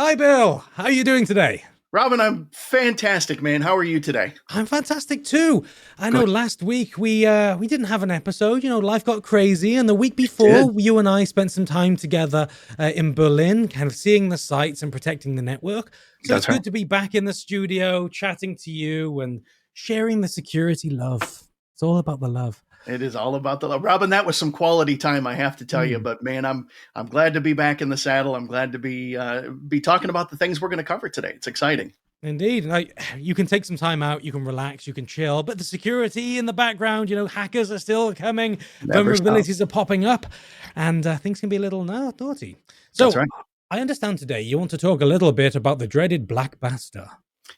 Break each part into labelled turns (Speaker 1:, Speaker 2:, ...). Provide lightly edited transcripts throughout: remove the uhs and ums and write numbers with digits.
Speaker 1: Hi, Bill. How are you doing today?
Speaker 2: Robin, I'm fantastic, man. How are you today?
Speaker 1: I'm fantastic too. I know
Speaker 2: Good.
Speaker 1: last week we didn't have an episode. Life got crazy, and the week
Speaker 2: It did.
Speaker 1: before, you and I spent some time together in Berlin, kind of seeing the sites and protecting the network. So it's
Speaker 2: That's right.
Speaker 1: good to be back in the studio, chatting to you and sharing the security love. It's all about the love.
Speaker 2: It is all about the love. Robin, that was some quality time, I have to tell you.
Speaker 1: Mm.
Speaker 2: But man, I'm glad to be back in the saddle. I'm glad to be talking about the things we're going to cover today. It's exciting.
Speaker 1: Indeed. You can take some time out, you can relax, you can chill, but the security in the background, hackers are still coming,
Speaker 2: Never stop.
Speaker 1: vulnerabilities are popping up, and things can be a little naughty.
Speaker 2: That's
Speaker 1: So,
Speaker 2: right.
Speaker 1: I understand today you want to talk a little bit about the dreaded Black Basta.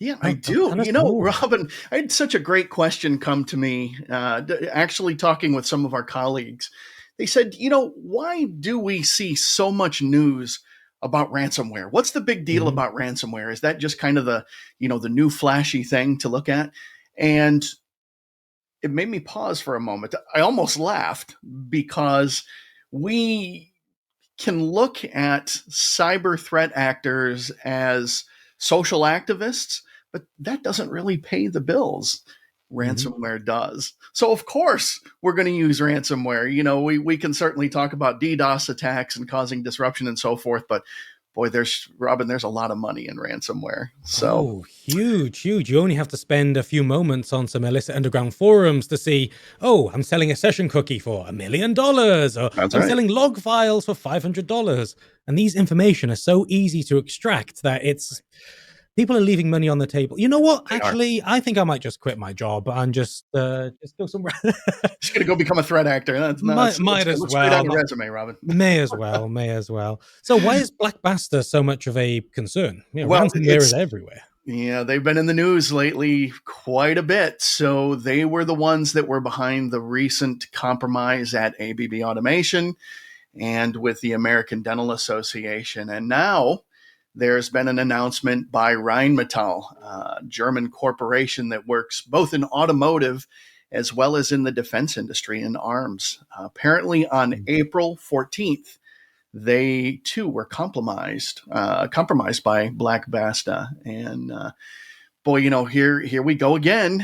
Speaker 2: Yeah, I do.
Speaker 1: Tell us more.
Speaker 2: Robin, I had such a great question come to me. Actually, talking with some of our colleagues, they said, why do we see so much news about ransomware? What's the big deal
Speaker 1: Mhm.
Speaker 2: about ransomware? Is that just kind of the new flashy thing to look at? And it made me pause for a moment. I almost laughed because we can look at cyber threat actors as social activists, but that doesn't really pay the bills.
Speaker 1: Mhm.
Speaker 2: Ransomware does. So, of course, we're going to use ransomware. We can certainly talk about DDoS attacks and causing disruption and so forth, but boy, there's a lot of money in ransomware. So,
Speaker 1: Oh, huge, huge. You only have to spend a few moments on some illicit underground forums to see, oh, I'm selling a session cookie for $1 million, or
Speaker 2: that's
Speaker 1: I'm
Speaker 2: right.
Speaker 1: selling log files for $500. And these information are so easy to extract that it's people are leaving money on the table. You know what?
Speaker 2: They are.
Speaker 1: Actually, I think I might just quit my job and just go somewhere.
Speaker 2: Just going to go become a threat actor. That's no,
Speaker 1: might
Speaker 2: it
Speaker 1: as
Speaker 2: looks great on
Speaker 1: well.
Speaker 2: a resume, Robin.
Speaker 1: May as well. May as well. So why is Black Basta so much of a concern?
Speaker 2: Well,
Speaker 1: Ransomware is everywhere.
Speaker 2: yeah, they've been in the news lately quite a bit. So they were the ones that were behind the recent compromise at ABB Automation and with the American Dental Association. And now there's been an announcement by Rheinmetall, a German corporation that works both in automotive as well as in the defense industry in arms. Apparently, on April 14th, they too were compromised by Black Basta, and boy, here we go again.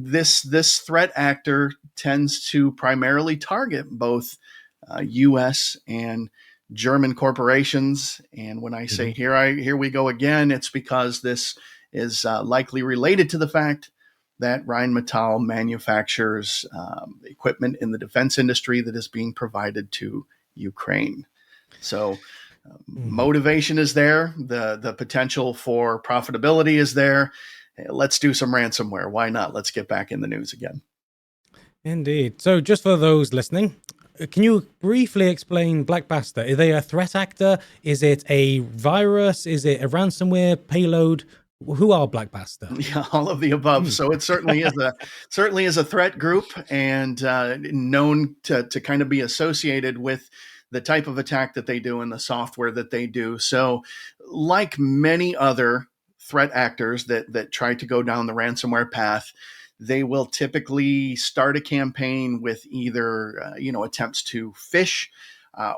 Speaker 2: This threat actor tends to primarily target both U.S. and German corporations, and when I say
Speaker 1: Mhm.
Speaker 2: here we go again, it's because this is likely related to the fact that Rheinmetall manufactures equipment in the defense industry that is being provided to Ukraine. So
Speaker 1: Mhm.
Speaker 2: motivation is there, the potential for profitability is there. Let's do some ransomware. Why not? Let's get back in the news again.
Speaker 1: Indeed. So, just for those listening, can you briefly explain Black Basta? Are they a threat actor? Is it a virus? Is it a ransomware payload? Who are Black Basta?
Speaker 2: Yeah, all of the above.
Speaker 1: Hmm.
Speaker 2: So it certainly is a threat group and known to kind of be associated with the type of attack that they do and the software that they do. So, like many other threat actors that try to go down the ransomware path, they will typically start a campaign with either attempts to phish.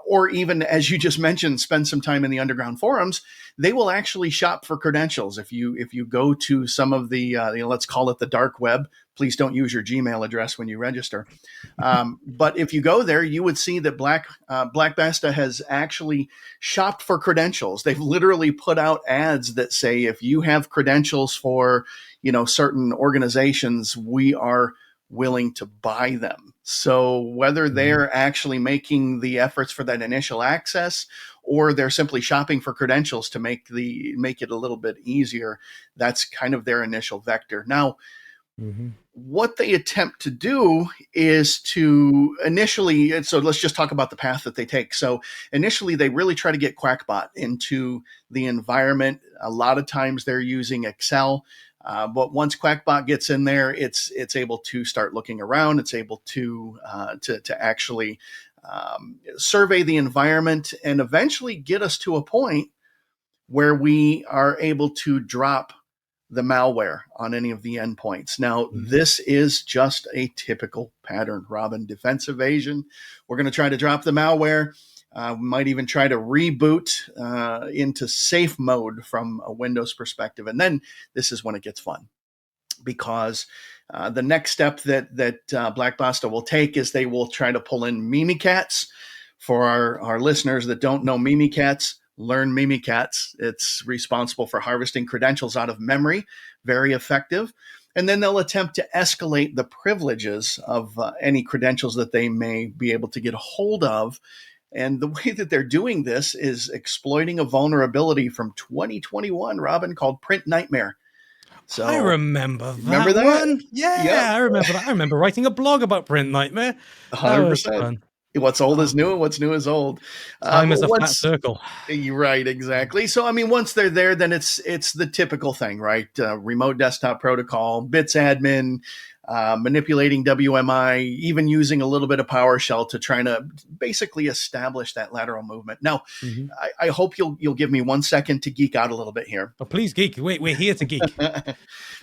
Speaker 2: Or even, as you just mentioned, spend some time in the underground forums. They will actually shop for credentials. If you go to some of the let's call it the dark web, please don't use your Gmail address when you register. But if you go there, you would see that Black Basta has actually shopped for credentials. They've literally put out ads that say, if you have credentials for certain organizations, we are willing to buy them. So whether
Speaker 1: Mhm.
Speaker 2: they're actually making the efforts for that initial access or they're simply shopping for credentials to make it a little bit easier, that's kind of their initial vector. Now,
Speaker 1: Mhm.
Speaker 2: what they attempt to do is to initially, so let's just talk about the path that they take. So initially they really try to get Quackbot into the environment. A lot of times they're using Excel, but once Quackbot gets in there, it's able to start looking around. It's able to actually survey the environment and eventually get us to a point where we are able to drop the malware on any of the endpoints. Now,
Speaker 1: Mhm.
Speaker 2: this is just a typical pattern, Robin. Defense evasion. We're going to try to drop the malware. We might even try to reboot into safe mode from a Windows perspective. And then this is when it gets fun, because the next step that Black Basta will take is they will try to pull in Mimikatz. For our listeners that don't know Mimikatz, learn Mimikatz. It's responsible for harvesting credentials out of memory, very effective. And then they'll attempt to escalate the privileges of any credentials that they may be able to get a hold of. And the way that they're doing this is exploiting a vulnerability from 2021, Robin, called Print Nightmare. So
Speaker 1: I remember
Speaker 2: remember
Speaker 1: that
Speaker 2: that?
Speaker 1: one. Yeah,
Speaker 2: Yep.
Speaker 1: I remember that. I remember writing a blog about Print Nightmare. That was
Speaker 2: 100%.
Speaker 1: fun.
Speaker 2: What's old is
Speaker 1: Oh,
Speaker 2: new, and what's new is old.
Speaker 1: time
Speaker 2: But
Speaker 1: is a flat
Speaker 2: once
Speaker 1: circle.
Speaker 2: you're right, exactly. So, I mean, once they're there, then it's the typical thing, right? Remote desktop protocol, bits admin, manipulating WMI, even using a little bit of PowerShell to try to basically establish that lateral movement. Now,
Speaker 1: Mm-hmm.
Speaker 2: I hope you'll give me 1 second to geek out a little bit here.
Speaker 1: Oh, please geek. We're here to geek.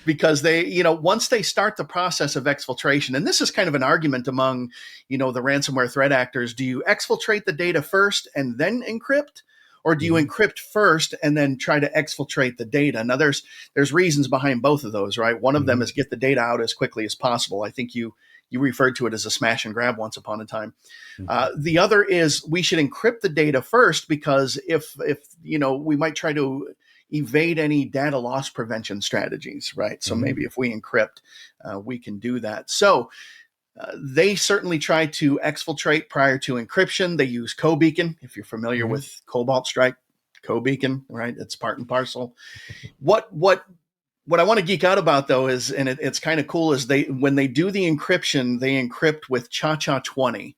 Speaker 2: Because they, once they start the process of exfiltration, and this is kind of an argument among, the ransomware threat actors, do you exfiltrate the data first and then encrypt? Or do you encrypt first and then try to exfiltrate the data? Now, there's reasons behind both of those, right? One of them is get the data out as quickly as possible. I think you referred to it as a smash and grab once upon a time. The other is we should encrypt the data first, because if we might try to evade any data loss prevention strategies, right? So maybe if we encrypt, we can do that. So they certainly try to exfiltrate prior to encryption. They use CoBeacon. If you're familiar with Cobalt Strike, CoBeacon, right? It's part and parcel. What I want to geek out about, though, is, and it's kind of cool, is when they do the encryption, they encrypt with ChaCha20,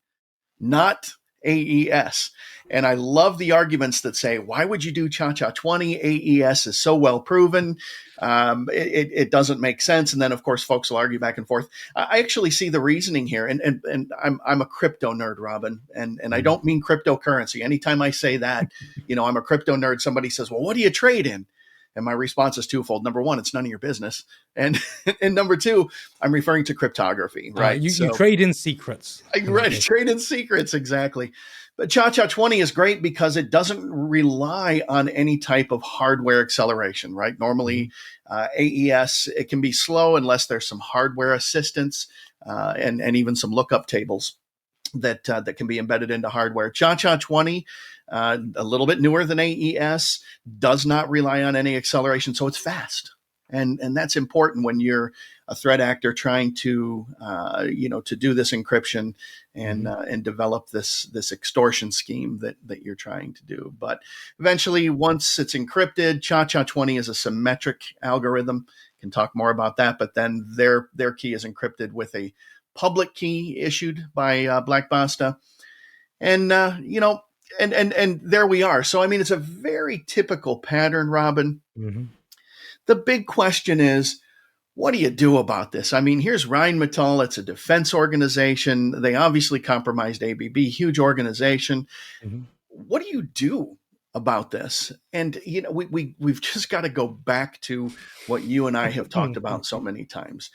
Speaker 2: not AES. And I love the arguments that say, why would you do ChaCha20? AES is so well proven. It doesn't make sense. And then, of course, folks will argue back and forth. I actually see the reasoning here. And I'm a crypto nerd, Robin. And I don't mean cryptocurrency. Anytime I say that, I'm a crypto nerd, somebody says, well, what do you trade in? And my response is twofold. Number one, it's none of your business. And number two, I'm referring to cryptography, right?
Speaker 1: You trade in secrets.
Speaker 2: Right, trade in secrets, exactly. But ChaCha20 is great because it doesn't rely on any type of hardware acceleration, right? Normally, AES, it can be slow unless there's some hardware assistance and even some lookup tables that can be embedded into hardware. ChaCha20, a little bit newer than AES, does not rely on any acceleration, so it's fast. And that's important when you're a threat actor trying to to do this encryption and develop this extortion scheme that you're trying to do. But eventually, once it's encrypted, ChaCha20 is a symmetric algorithm. Can talk more about that. But then their key is encrypted with a public key issued by Black Basta, and and there we are. So I mean, it's a very typical pattern, Robin. The big question is, what do you do about this? I mean, here's Rheinmetall. It's a defense organization. They obviously compromised ABB, huge organization. What do you do about this? And, we've just got to go back to what you and I have talked about so many times.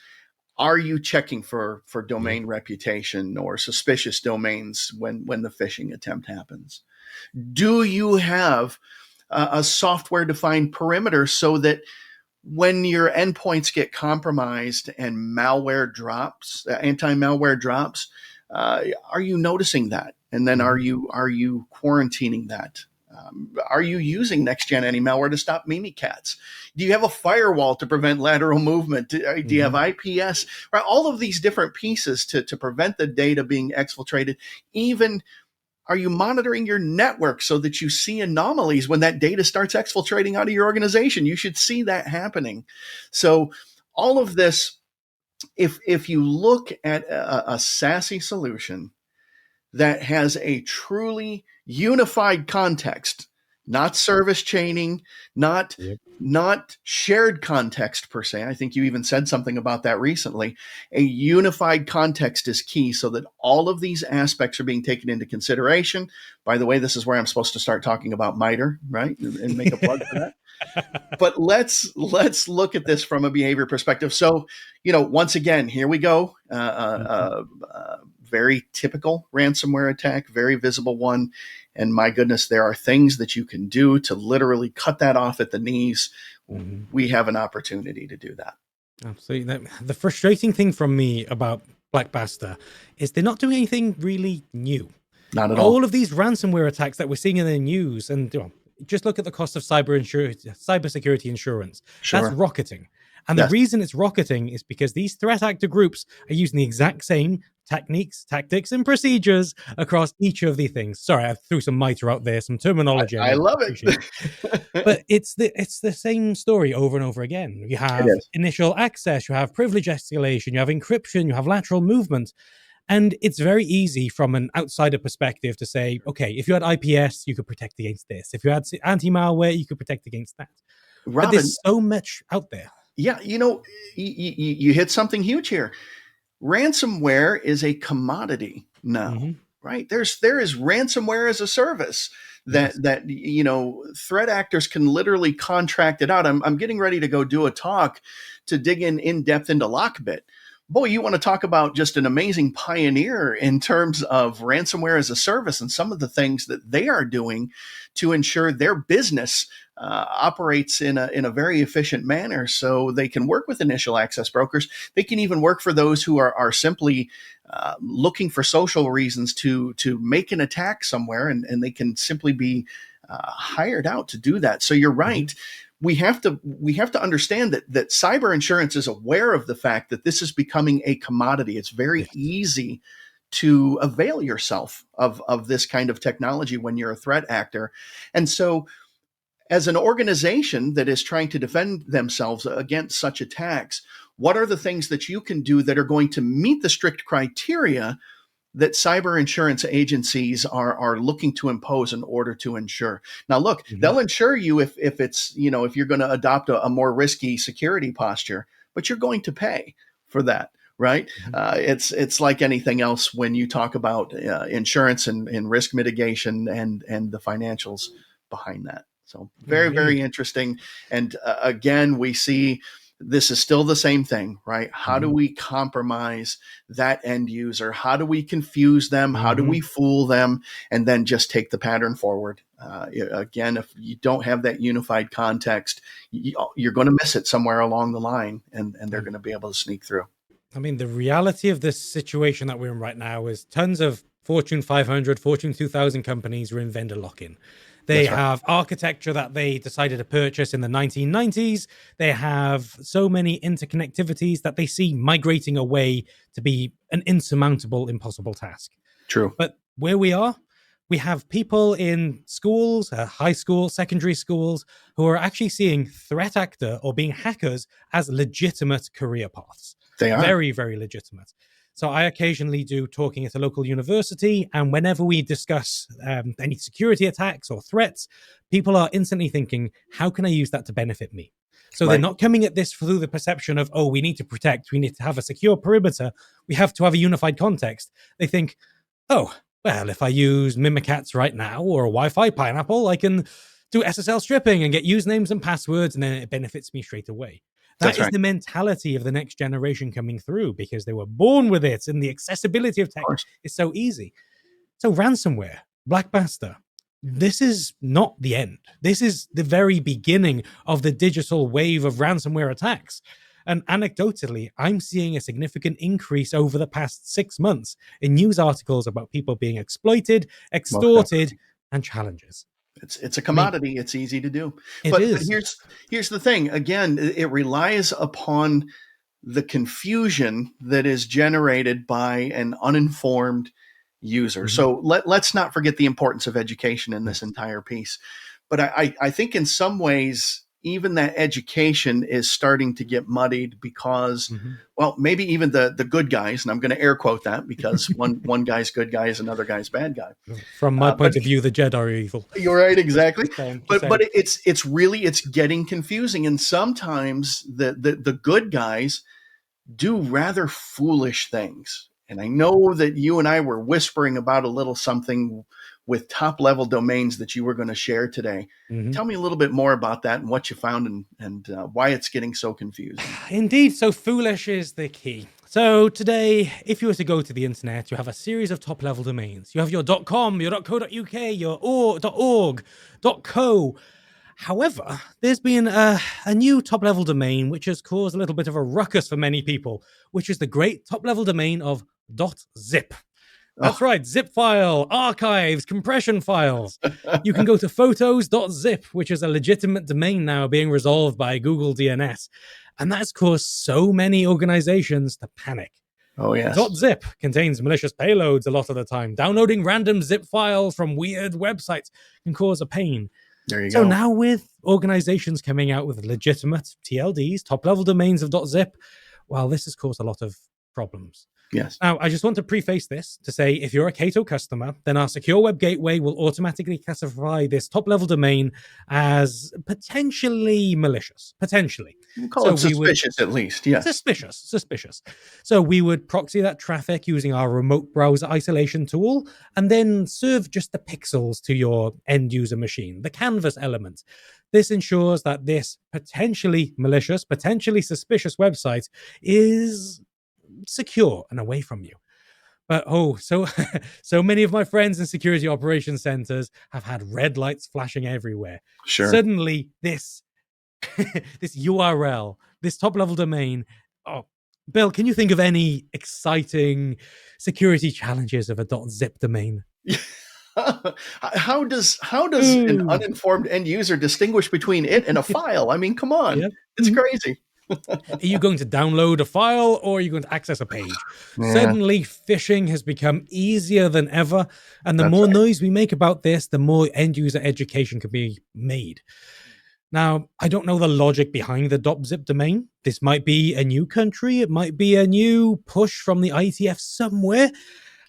Speaker 2: Are you checking for domain reputation or suspicious domains when the phishing attempt happens? Do you have a software-defined perimeter so that when your endpoints get compromised and malware drops, anti-malware drops, are you noticing that? And then are you quarantining that? Are you using next-gen anti-malware to stop Mimikatz? Do you have a firewall to prevent lateral movement? Do you have IPS? Right? All of these different pieces to prevent the data being exfiltrated. Even are you monitoring your network so that you see anomalies when that data starts exfiltrating out of your organization? You should see that happening. So all of this, if you look at a SASE solution that has a truly unified context, not service chaining, not shared context per se. I think you even said something about that recently. A unified context is key so that all of these aspects are being taken into consideration. By the way, this is where I'm supposed to start talking about MITRE, right? And make a plug for that. But let's look at this from a behavior perspective. So, once again, here we go. very typical ransomware attack, very visible one. And my goodness, there are things that you can do to literally cut that off at the knees.
Speaker 1: Mhm.
Speaker 2: We have an opportunity to do that.
Speaker 1: Absolutely. The frustrating thing from me about Black Basta is they're not doing anything really new.
Speaker 2: Not at all.
Speaker 1: All of these ransomware attacks that we're seeing in the news, and just look at the cost of cybersecurity insurance. That's
Speaker 2: Sure.
Speaker 1: rocketing. And the
Speaker 2: Yes.
Speaker 1: reason it's rocketing is because these threat actor groups are using the exact same techniques, tactics, and procedures across each of the things. Sorry, I threw some MITRE out there, some terminology.
Speaker 2: I love
Speaker 1: Appreciate
Speaker 2: it.
Speaker 1: but it's the same story over and over again. You
Speaker 2: It
Speaker 1: have
Speaker 2: is.
Speaker 1: initial access, you have privilege escalation, you have encryption, you have lateral movement. And it's very easy from an outsider perspective to say, okay, if you had IPS, you could protect against this. If you had anti-malware, you could protect against that. But
Speaker 2: Robin,
Speaker 1: there's so much out there.
Speaker 2: yeah, you hit something huge here. Ransomware is a commodity now,
Speaker 1: Mm-hmm.
Speaker 2: right? There is ransomware as a service
Speaker 1: Yes.
Speaker 2: that threat actors can literally contract it out. I'm getting ready to go do a talk to dig in depth into Lockbit. Boy, you want to talk about just an amazing pioneer in terms of ransomware as a service and some of the things that they are doing to ensure their business operates in a very efficient manner, so they can work with initial access brokers. They can even work for those who are simply looking for social reasons to make an attack somewhere, and they can simply be hired out to do that. So you're right.
Speaker 1: Mm-hmm.
Speaker 2: We have to understand that cyber insurance is aware of the fact that this is becoming a commodity. It's very
Speaker 1: Yes.
Speaker 2: easy to avail yourself of this kind of technology when you're a threat actor. And so as an organization that is trying to defend themselves against such attacks, what are the things that you can do that are going to meet the strict criteria that cyber insurance agencies are looking to impose in order to insure? Now, look,
Speaker 1: Mm-hmm.
Speaker 2: they'll insure you if it's, if you're going to adopt a more risky security posture, but you're going to pay for that. Right?
Speaker 1: Mm-hmm.
Speaker 2: It's like anything else when you talk about insurance and risk mitigation and the financials behind that. So very, very
Speaker 1: Indeed.
Speaker 2: interesting. And again, we see this is still the same thing, right? How do
Speaker 1: Mm-hmm.
Speaker 2: we compromise that end user? How do we confuse them? How do
Speaker 1: Mm-hmm.
Speaker 2: we fool them? And then just take the pattern forward. Again, if you don't have that unified context, you're going to miss it somewhere along the line, and they're going to be able to sneak through.
Speaker 1: I mean, the reality of this situation that we're in right now is tons of Fortune 500, Fortune 2000 companies are in vendor lock-in. They
Speaker 2: That's right.
Speaker 1: have architecture that they decided to purchase in the 1990s. They have so many interconnectivities that they see migrating away to be an insurmountable, impossible task.
Speaker 2: True.
Speaker 1: But where we are, we have people in schools, high school, secondary schools, who are actually seeing threat actor or being hackers as legitimate career paths.
Speaker 2: They are.
Speaker 1: Very, very legitimate. So I occasionally do talking at a local university, and whenever we discuss any security attacks or threats, people are instantly thinking, how can I use that to benefit me? So they're
Speaker 2: Right.
Speaker 1: not coming at this through the perception of, oh, we need to protect, we need to have a secure perimeter, we have to have a unified context. They think, oh, well, if I use Mimikatz right now or a Wi-Fi pineapple, I can do SSL stripping and get usernames and passwords, and then it benefits me straight away. That
Speaker 2: That's
Speaker 1: is
Speaker 2: right.
Speaker 1: the mentality of the next generation coming through because they were born with it, and the accessibility of
Speaker 2: Of
Speaker 1: tech
Speaker 2: course.
Speaker 1: is so easy. So ransomware, Black Basta, this is not the end. This is the very beginning of the digital wave of ransomware attacks. And anecdotally, I'm seeing a significant increase over the past 6 months in news articles about people being exploited,
Speaker 2: Most definitely.
Speaker 1: extorted, and challenges.
Speaker 2: It's a
Speaker 1: I mean,
Speaker 2: commodity. It's easy to do.
Speaker 1: it
Speaker 2: But
Speaker 1: is.
Speaker 2: here's the thing. Again, it relies upon the confusion that is generated by an uninformed user.
Speaker 1: Mhm.
Speaker 2: So let's not forget the importance of education in this
Speaker 1: Yes.
Speaker 2: entire piece. But I think in some ways, even that education is starting to get muddied because,
Speaker 1: Mhm.
Speaker 2: well, maybe even the good guys, and I'm going to air quote that because one guy's good guy is another guy's bad guy.
Speaker 1: From my
Speaker 2: But
Speaker 1: point of view, the Jedi are evil.
Speaker 2: you're right, exactly.
Speaker 1: Just saying.
Speaker 2: But it's getting confusing, and sometimes the good guys do rather foolish things. And I know that you and I were whispering about a little something with top level domains that you were going to share today.
Speaker 1: Mhm.
Speaker 2: Tell me a little bit more about that and what you found and why it's getting so confusing.
Speaker 1: Indeed, so foolish is the key. So today, if you were to go to the internet, you have a series of top-level domains. You have your .com, your .co.uk, your .org, .co. However, there's been a new top-level domain which has caused a little bit of a ruckus for many people, which is the great top-level domain of .zip. That's right, zip file, archives, compression files. You can go to photos.zip, which is a legitimate domain now being resolved by Google DNS. And that's caused so many organizations to panic.
Speaker 2: Oh, yes.
Speaker 1: .zip contains malicious payloads a lot of the time. Downloading random zip files from weird websites can cause a pain.
Speaker 2: There you
Speaker 1: So
Speaker 2: go.
Speaker 1: now with organizations coming out with legitimate TLDs, top-level domains of .zip, well, this has caused a lot of problems.
Speaker 2: Yes.
Speaker 1: Now, I just want to preface this to say if you're a Cato customer, then our secure web gateway will automatically classify this top-level domain as potentially malicious. Potentially.
Speaker 2: We'll call it suspicious at least, yes.
Speaker 1: Suspicious. So we would proxy that traffic using our remote browser isolation tool and then serve just the pixels to your end-user machine, the canvas element. This ensures that this potentially malicious, potentially suspicious website is secure and away from you. But so many of my friends in security operations centers have had red lights flashing everywhere.
Speaker 2: Sure.
Speaker 1: Suddenly this this URL, this top level domain. Oh, Bill, can you think of any exciting security challenges of a .zip domain?
Speaker 2: How does an uninformed end user distinguish between it and a file? I mean, come on. Yep. It's crazy.
Speaker 1: Are you going to download a file or are you going to access a page? Yeah. Suddenly, phishing has become easier than ever. And the more noise we make about this, the more end user education can be made. Now, I don't know the logic behind the .zip domain. This might be a new country. It might be a new push from the IETF somewhere.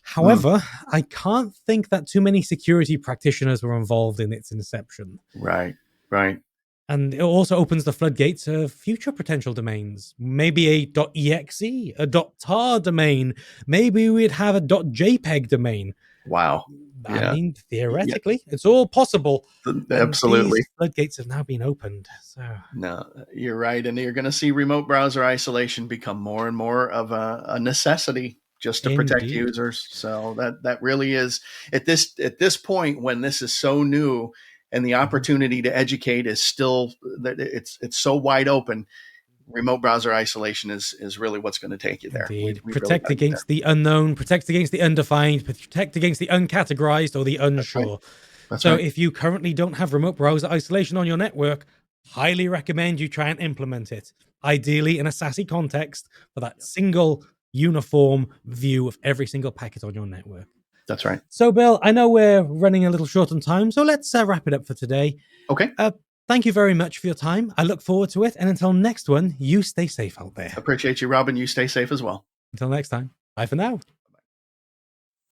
Speaker 1: However, I can't think that too many security practitioners were involved in its inception.
Speaker 2: Right.
Speaker 1: And it also opens the floodgates of future potential domains. Maybe a .exe, a .tar domain. Maybe we'd have a .jpeg domain.
Speaker 2: Wow.
Speaker 1: I mean, theoretically, it's all possible.
Speaker 2: Absolutely.
Speaker 1: These floodgates have now been opened. So.
Speaker 2: No, you're right. And you're going to see remote browser isolation become more and more of a necessity just to protect users. So that really is at this point when this is so new and the opportunity to educate is still that it's so wide open. Remote browser isolation is really what's going to take you there.
Speaker 1: We protect really against the unknown, protect against the undefined, protect against the uncategorized or the unsure. That's right. If you currently don't have remote browser isolation on your network, highly recommend you try and implement it. Ideally in a SASE context for that single uniform view of every single packet on your network.
Speaker 2: That's right.
Speaker 1: So, Bill, I know we're running a little short on time, so let's wrap it up for today.
Speaker 2: Okay.
Speaker 1: Thank you very much for your time. I look forward to it. And until next one, you stay safe out there.
Speaker 2: Appreciate you, Robin. You stay safe as well.
Speaker 1: Until next time. Bye for now.